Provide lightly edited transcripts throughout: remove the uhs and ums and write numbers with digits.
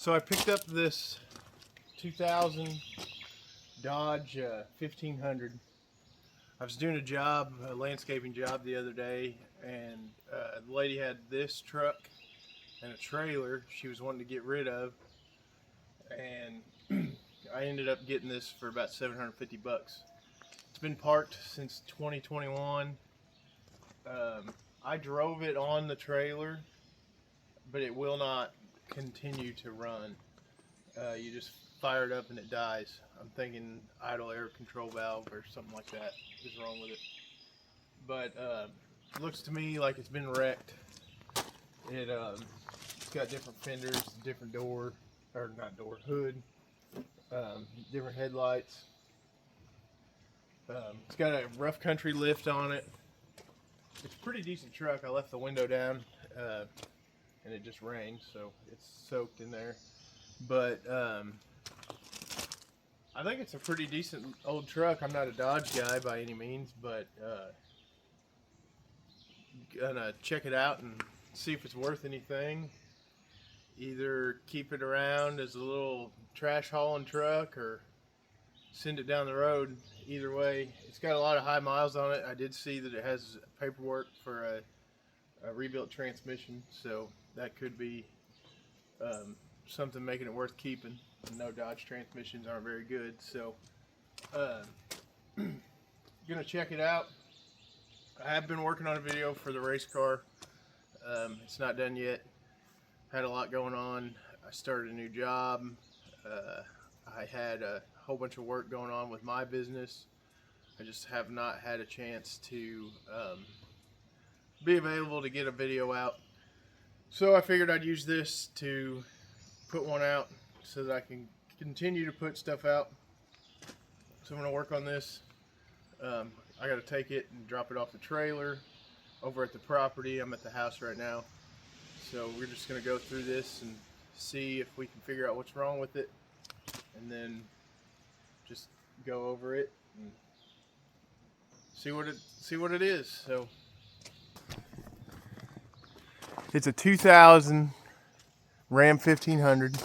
So I picked up this 2000 Dodge 1500. I was doing a landscaping job the other day, and the lady had this truck and a trailer she was wanting to get rid of, and I ended up getting this for about 750 bucks. It's been parked since 2021. I drove it on the trailer, but it will not continue to run. You just fire it up and it dies. I'm thinking idle air control valve or something like that is wrong with it. But it looks to me like it's been wrecked. It's got different fenders, different door, or not door, hood, different headlights. It's got a rough country lift on it. It's a pretty decent truck. I left the window down and it just rained, so it's soaked in there. But I think it's a pretty decent old truck. I'm not a Dodge guy by any means, but gonna check it out and see if it's worth anything. Either keep it around as a little trash hauling truck or send it down the road. Either way, it's got a lot of high miles on it. I did see that it has paperwork for a rebuilt transmission, so that could be something making it worth keeping. No, Dodge transmissions aren't very good, so gonna check it out. I have been working on a video for the race car. It's not done yet. Had a lot going on. I started a new job. I had a whole bunch of work going on with my business. I just have not had a chance to be available to get a video out. So I figured I'd use this to put one out so that I can continue to put stuff out. So I'm going to work on this. I got to take it and drop it off the trailer over at the property. I'm at the house right now. So we're just going to go through this and see if we can figure out what's wrong with it, and then just go over it and see what it is. So it's a 2000 Ram 1500.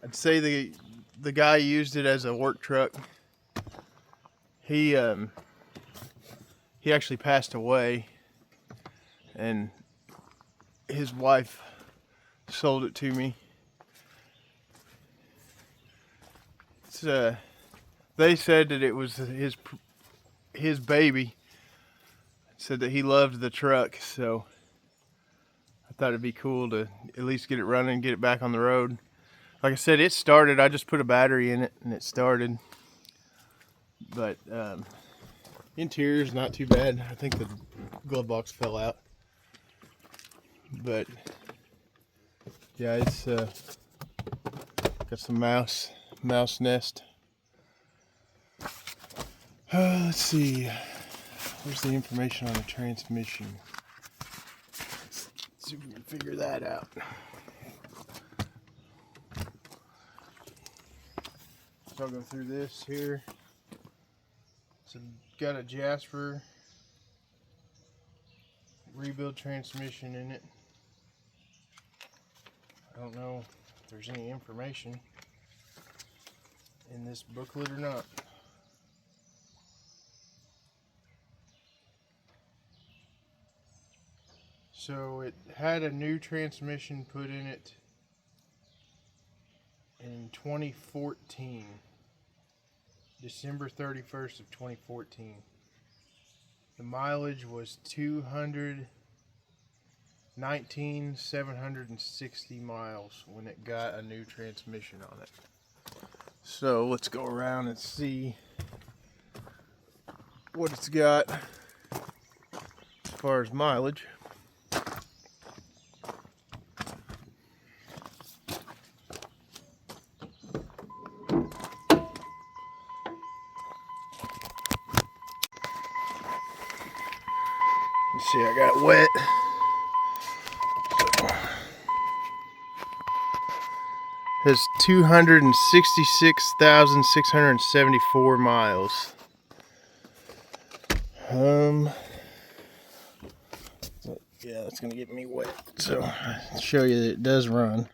I'd say the guy used it as a work truck. He actually passed away, and his wife sold it to me. It's they said that it was his baby. Said that he loved the truck, so I thought it'd be cool to at least get it running, get it back on the road. Like I said, it started. I just put a battery in it and it started. But interior's not too bad. I think the glove box fell out. But yeah, it's got some mouse nest. Let's see. Where's the information on the transmission? Let's see if we can figure that out. So I'll go through this here. So got a Jasper rebuild transmission in it. I don't know if there's any information in this booklet or not. So it had a new transmission put in it in 2014, December 31st of 2014. The mileage was 219,760 miles when it got a new transmission on it. So let's go around and see what it's got as far as mileage. Let's see, I got it wet. It has 266,674 miles. Yeah, that's gonna get me wet. So I'll show you that it does run.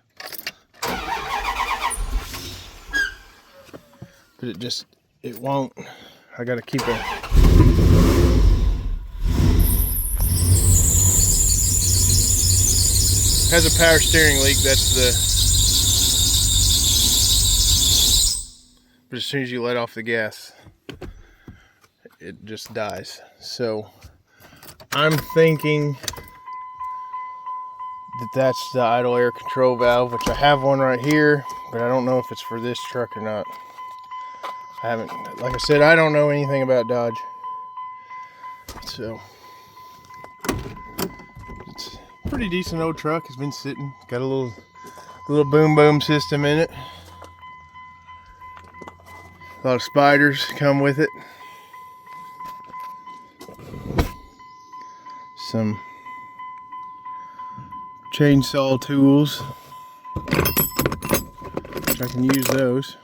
But it won't. I gotta keep it. Has a power steering leak, but as soon as you let off the gas, it just dies. So I'm thinking that that's the idle air control valve, which I have one right here, but I don't know if it's for this truck or not. Like I said, I don't know anything about Dodge. So it's a pretty decent old truck. It's been sitting. Got a little boom system in it. A lot of spiders come with it. Some chainsaw tools, which I can use those.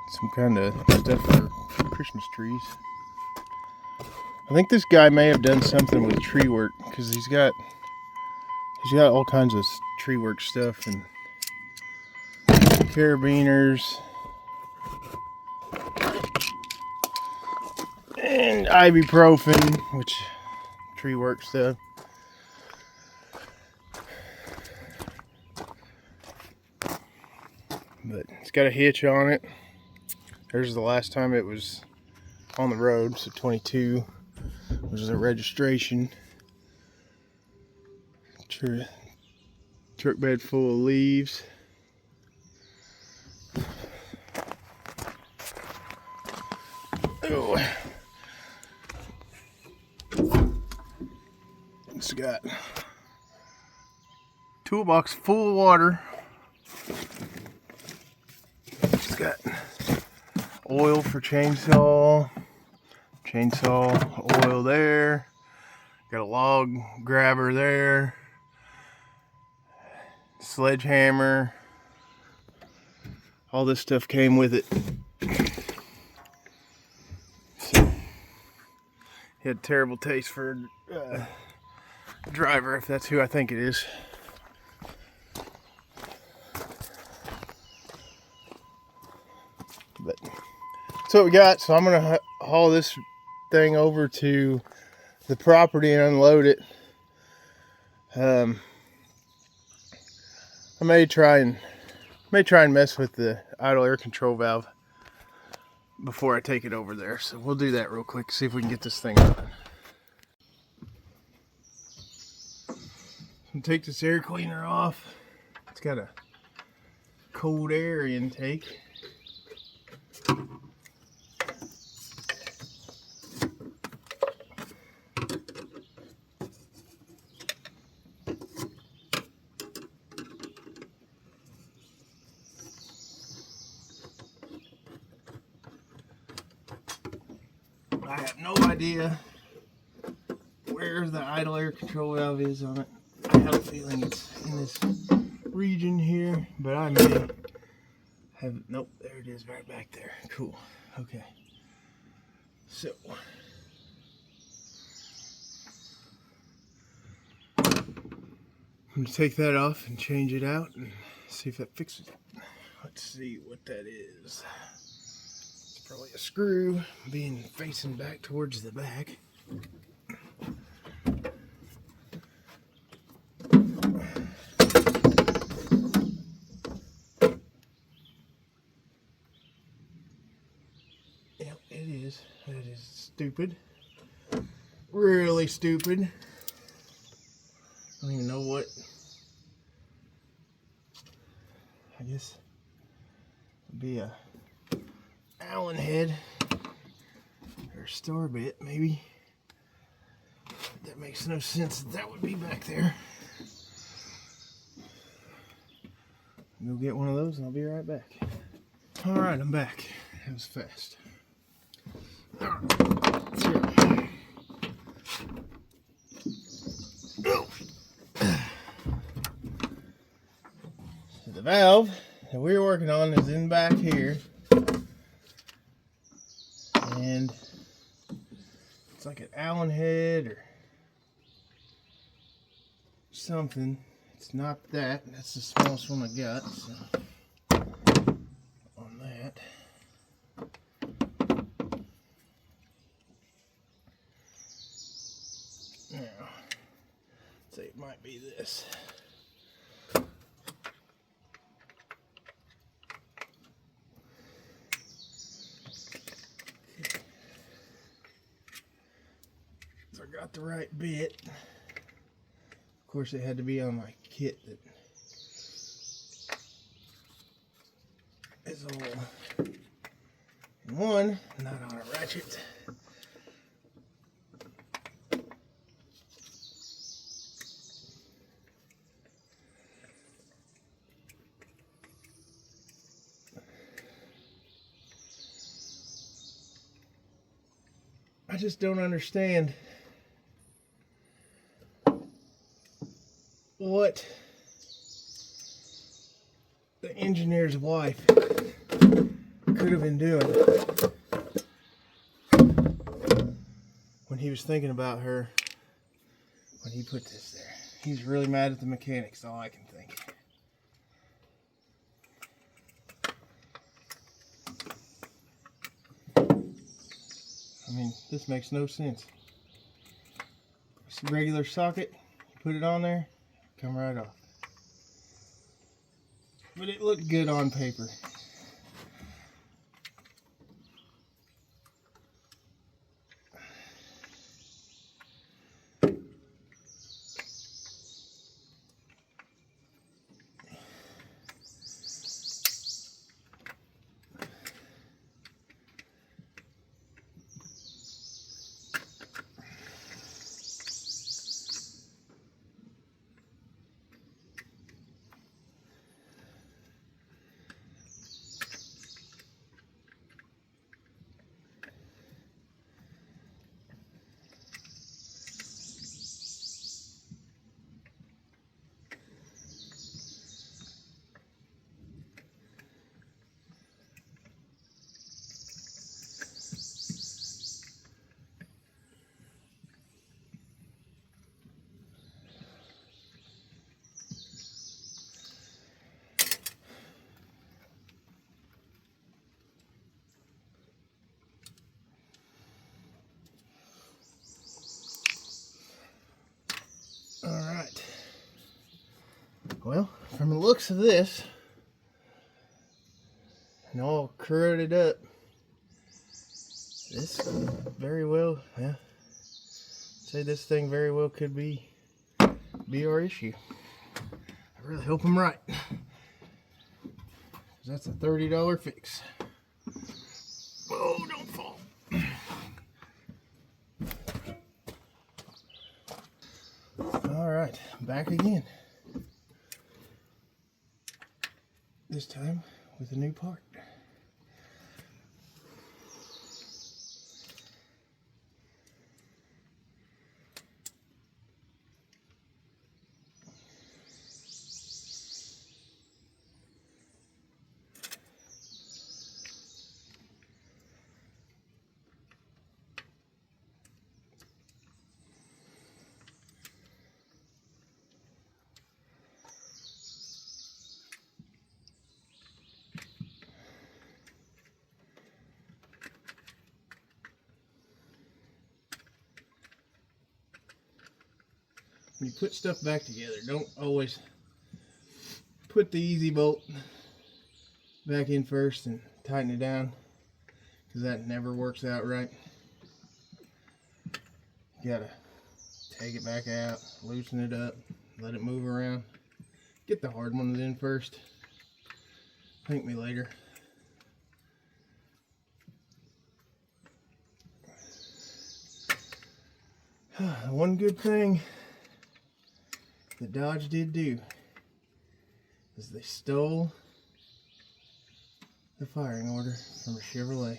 Some kind of stuff for Christmas trees. I think this guy may have done something with tree work, because he's got all kinds of tree work stuff and carabiners and ibuprofen, which tree work stuff. But it's got a hitch on it. There's the last time it was on the road, so 22 was the registration. Truck bed full of leaves. Oh. It's got toolbox full of water. It's got oil for chainsaw oil there. Got a log grabber there. Sledgehammer. All this stuff came with it. So, he had a terrible taste for driver, if that's who I think it is. But that's what we got. So I'm gonna haul this thing over to the property and unload it. I may try and mess with the idle air control valve before I take it over there. So we'll do that real quick, see if we can get this thing running. So take this air cleaner off. It's got a cold air intake. I have no idea where the idle air control valve is on it. I have a feeling it's in this region here, but I may have, nope, there it is right back there. Cool, okay. So, I'm gonna take that off and change it out and see if that fixes it. Let's see what that is. Probably a screw being facing back towards the back. Yep, it is. That is stupid. Really stupid. I don't even know what. I guess it'd be a Allen head or store bit, maybe. That makes no sense that would be back there. Go get one of those and I'll be right back. Alright, I'm back. That was fast. So the valve that we're working on is in back here. Looks like an Allen head or something. It's not that. That's the smallest one I got. So on that. Now, say it might be this. So I got the right bit. Of course, it had to be on my kit that is all in one, not on a ratchet. I just don't understand what the engineer's wife could have been doing when he was thinking about her when he put this there. He's really mad at the mechanics, all I can think. I mean, this makes no sense. It's a regular socket, you put it on there, come right off. But it looked good on paper. Alright. Well, from the looks of this, and all corroded up, this very well, yeah, say this thing very well could be our issue. I really hope I'm right. 'Cause that's a $30 fix. Oh, don't fall. Alright, back again. This time with a new part. When you put stuff back together, don't always put the easy bolt back in first and tighten it down, because that never works out right. You gotta take it back out, loosen it up, let it move around. Get the hard ones in first. Thank me later. One good thing that Dodge did do is they stole the firing order from a Chevrolet.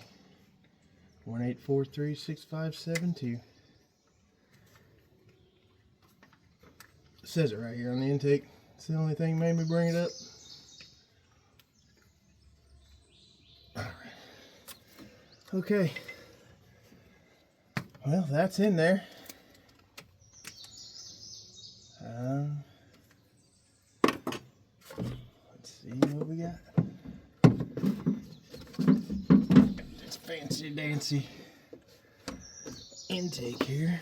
1-843-6572. It says it right here on the intake. It's the only thing that made me bring it up. Alright. Okay. Well, that's in there. Let's see what we got. This fancy dancy intake here.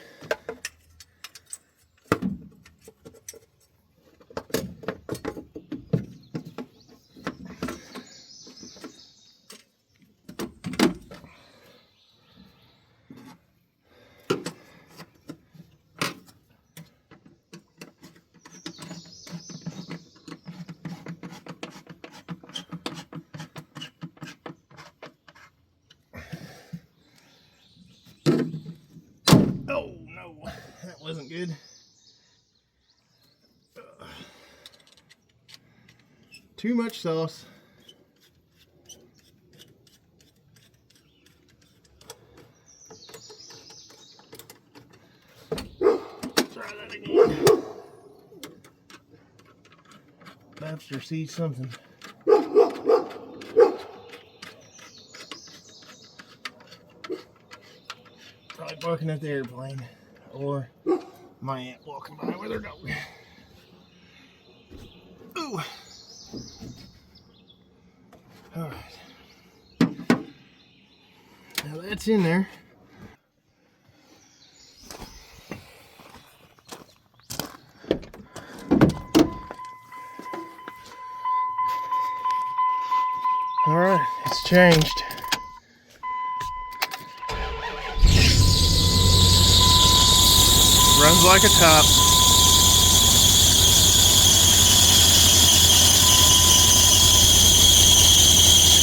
Oh no, that wasn't good. Too much sauce. Try that again. Webster sees something. Probably barking at the airplane, or my aunt walking by with her dog. Ooh. All right. Now that's in there. All right, it's changed. Runs like a top.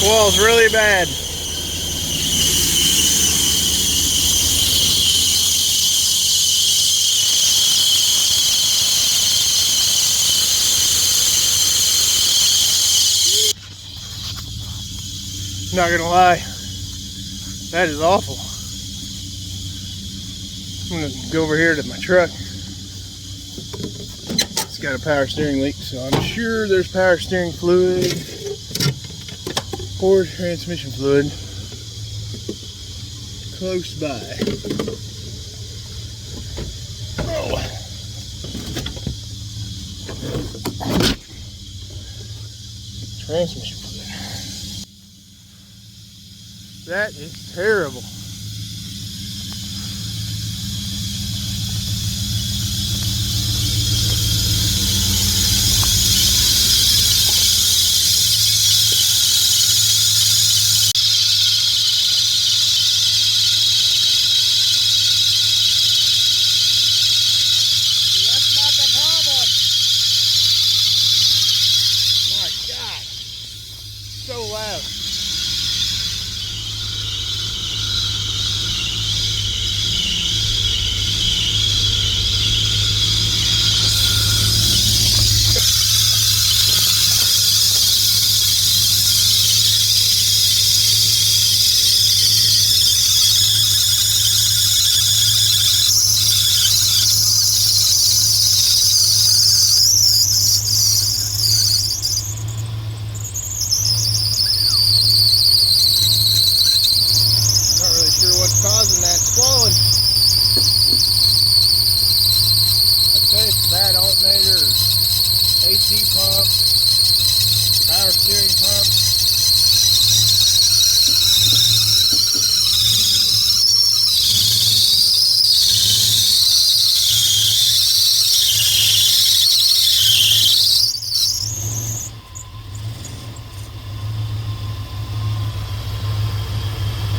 Squall's really bad. Not gonna lie, that is awful. I'm gonna go over here to my truck. It's got a power steering leak, so I'm sure there's power steering fluid or transmission fluid close by. Oh. Transmission fluid. That is terrible. So loud. Causing that squalling. I'd say it's a bad alternator, or AC pump, power steering pump.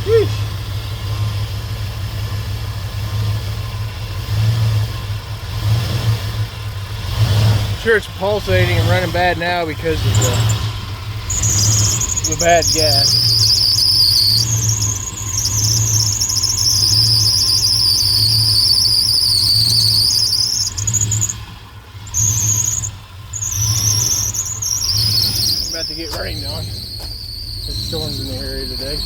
Whew. Sure, it's pulsating and running bad now because of the bad gas. It's about to get rained on. There's storms in the area today.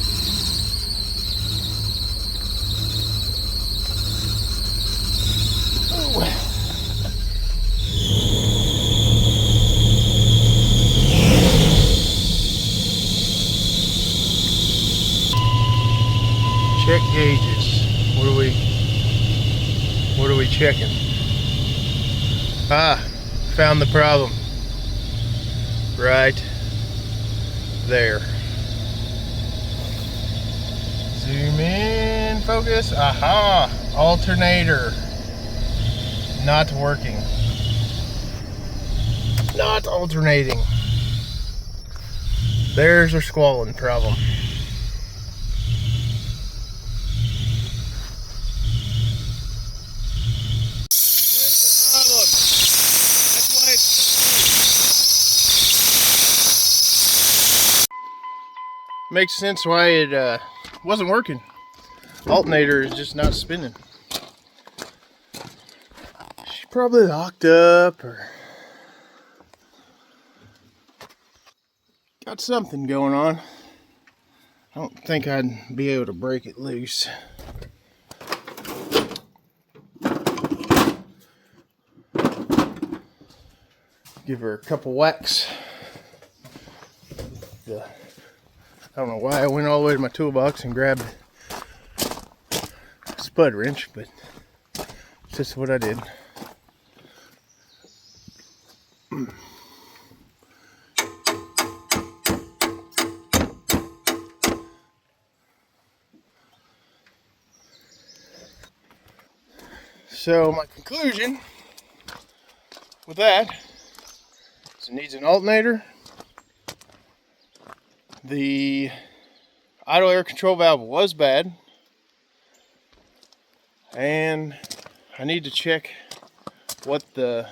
Oh. Check gauges. What do we? we checking? Ah, found the problem. Right there. Zoom in, focus. Aha! Alternator. Not working. Not alternating. There's our squalling problem. Makes sense why it wasn't working. Alternator is just not spinning. She's probably locked up or got something going on. I don't think I'd be able to break it loose. Give her a couple whacks. I don't know why I went all the way to my toolbox and grabbed a spud wrench, but it's just what I did. So my conclusion with that is it needs an alternator. The idle air control valve was bad, and I need to check what the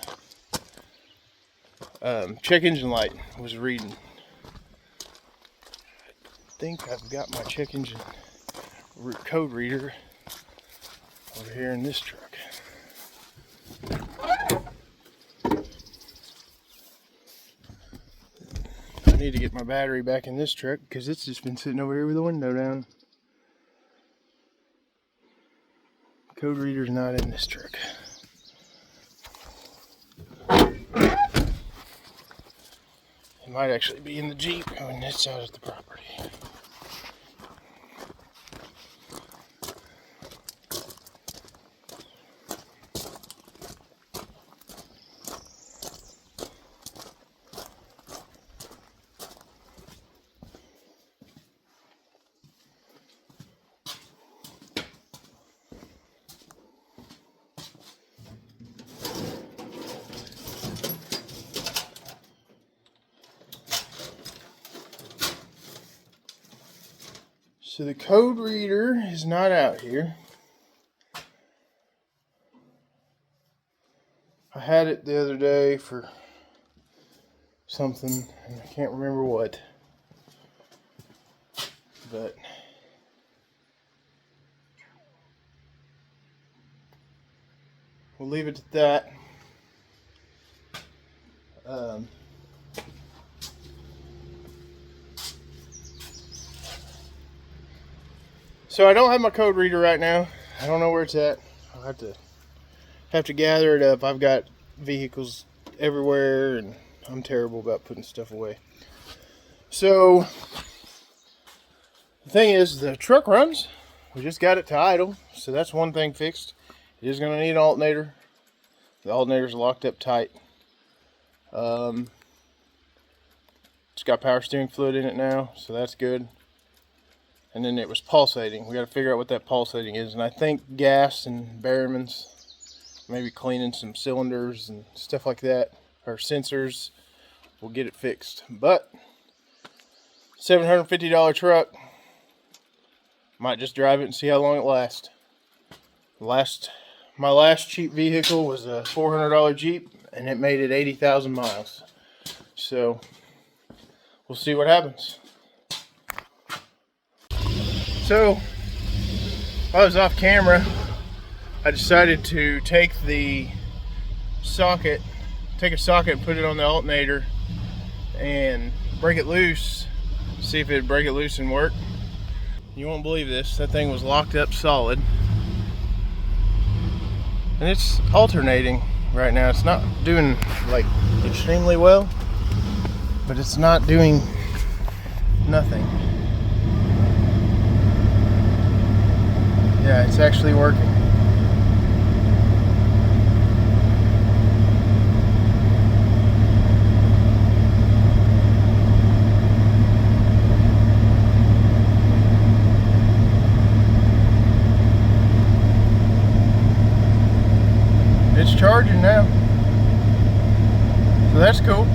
check engine light was reading. I think I've got my check engine code reader over here in this truck. I need to get my battery back in this truck because it's just been sitting over here with the window down. Code reader's not in this truck. It might actually be in the Jeep when it's out at the property. So the code reader is not out here. I had it the other day for something, and I can't remember what. But we'll leave it at that. So I don't have my code reader right now. I don't know where it's at. I'll have to gather it up. I've got vehicles everywhere, and I'm terrible about putting stuff away. So the thing is, the truck runs. We just got it to idle, so that's one thing fixed. It is going to need an alternator. The alternator's locked up tight. It's got power steering fluid in it now, so that's good. And then it was pulsating. We got to figure out what that pulsating is. And I think gas and Berryman's, maybe cleaning some cylinders and stuff like that, or sensors, will get it fixed. But $750 truck, might just drive it and see how long it lasts. My last cheap vehicle was a $400 Jeep, and it made it 80,000 miles. So we'll see what happens. So while I was off camera, I decided to take a socket and put it on the alternator and break it loose, see if it'd break it loose and work. You won't believe this, that thing was locked up solid. And it's alternating right now. It's not doing like extremely well, but it's not doing nothing. Yeah, it's actually working. charging now. So that's cool.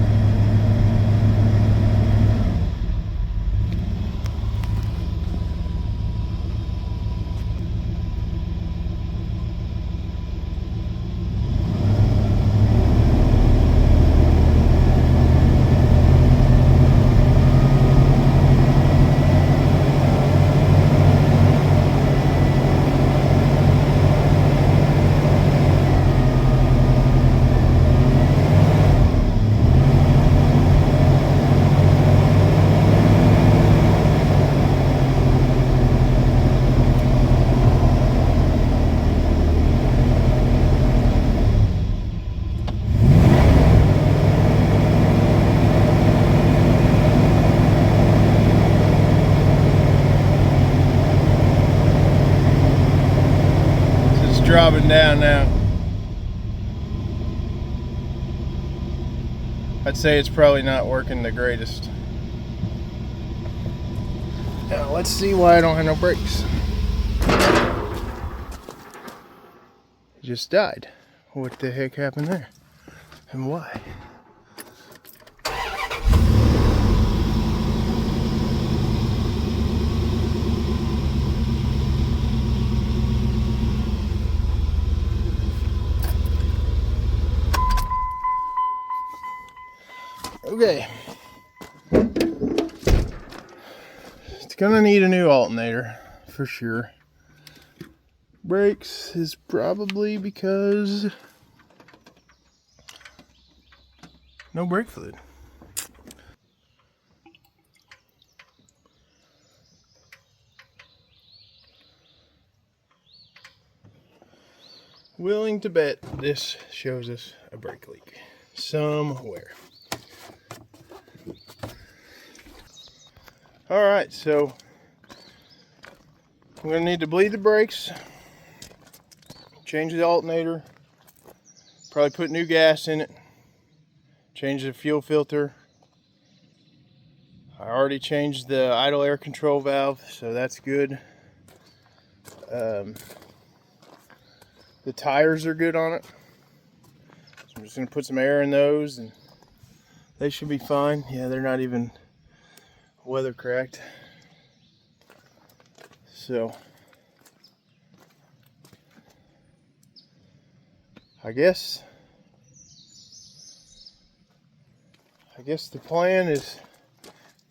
Dropping down now. I'd say it's probably not working the greatest. Now let's see why I don't have no brakes. It just died. What the heck happened there? And why? Okay. It's gonna need a new alternator for sure. Brakes is probably because no brake fluid. Willing to bet this shows us a brake leak somewhere. Alright, so we're going to need to bleed the brakes, change the alternator, probably put new gas in it, change the fuel filter. I already changed the idle air control valve, so that's good. The tires are good on it. So I'm just going to put some air in those and they should be fine. Yeah, they're not even weather cracked. So I guess the plan is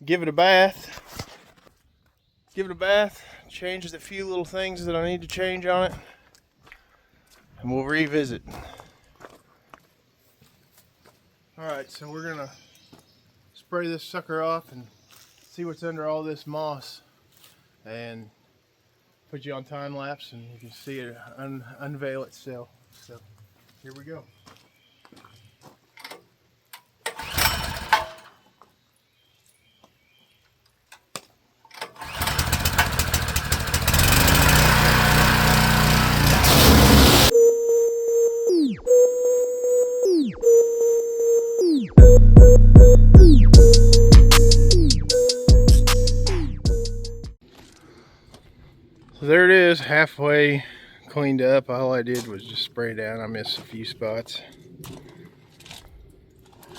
give it a bath, change the few little things that I need to change on it, and we'll revisit. Alright, so we're gonna spray this sucker off and see what's under all this moss and put you on time lapse and you can see it unveil itself. So here we go. So there it is, halfway cleaned up. All I did was just spray down. I missed a few spots.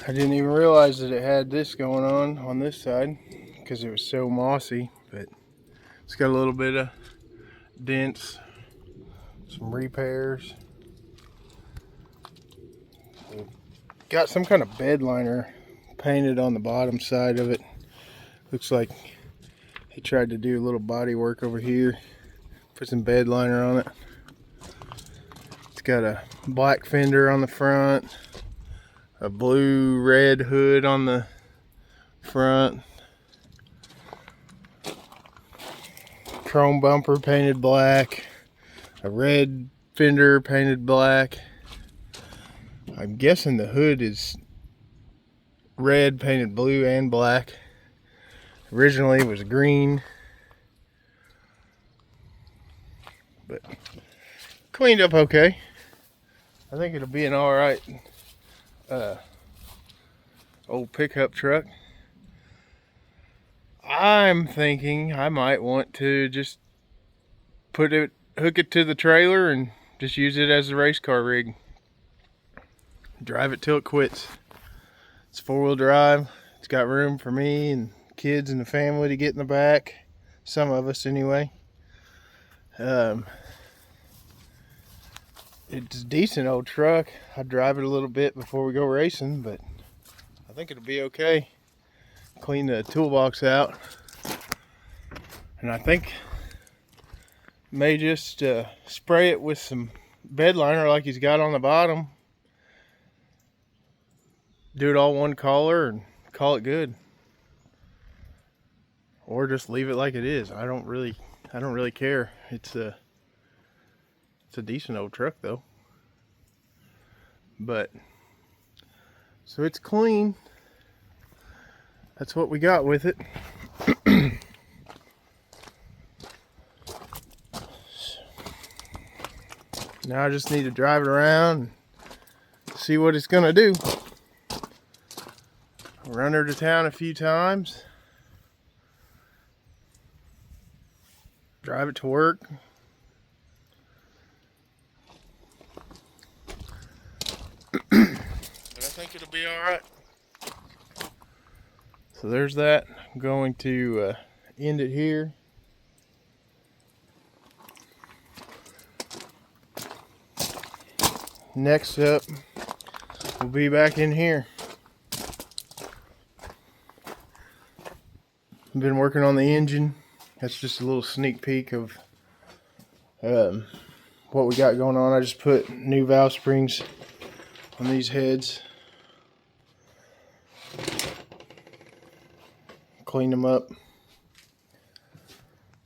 I didn't even realize that it had this going on this side because it was so mossy, but it's got a little bit of dents, some repairs. Got some kind of bed liner painted on the bottom side of it. Looks like he tried to do a little body work over here. Put some bed liner on it. It's got a black fender on the front, a blue red hood on the front, chrome bumper painted black, a red fender painted black. I'm guessing the hood is red painted blue and black. Originally it was green, but cleaned up okay. I think it'll be an alright old pickup truck. I'm thinking I might want to just hook it to the trailer and just use it as a race car rig. drive it till it quits. It's 4-wheel drive. It's got room for me and kids and the family to get in the back. Some of us anyway. It's a decent old truck. I drive it a little bit before we go racing, but I think it'll be okay. Clean the toolbox out, and I think may just spray it with some bed liner like he's got on the bottom. Do it all one color and call it good, or just leave it like it is. I don't really care. It's a decent old truck though. But so it's clean. That's what we got with it. Now I just need to drive it around and see what it's gonna do. Run her to town a few times. Drive it to work. But I think it'll be alright. So there's that. I'm going to end it here. Next up, we'll be back in here. I've been working on the engine. That's just a little sneak peek of what we got going on. I just put new valve springs on these heads. Cleaned them up.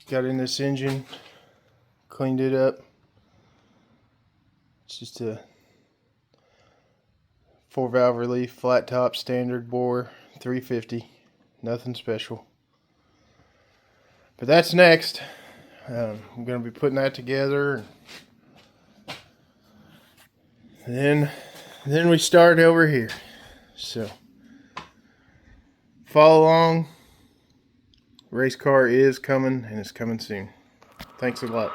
Got in this engine. Cleaned it up. It's just a 4-valve relief, flat top, standard bore, 350. Nothing special. But that's next. I'm going to be putting that together. And then we start over here. So follow along. Race car is coming, and it's coming soon. Thanks a lot.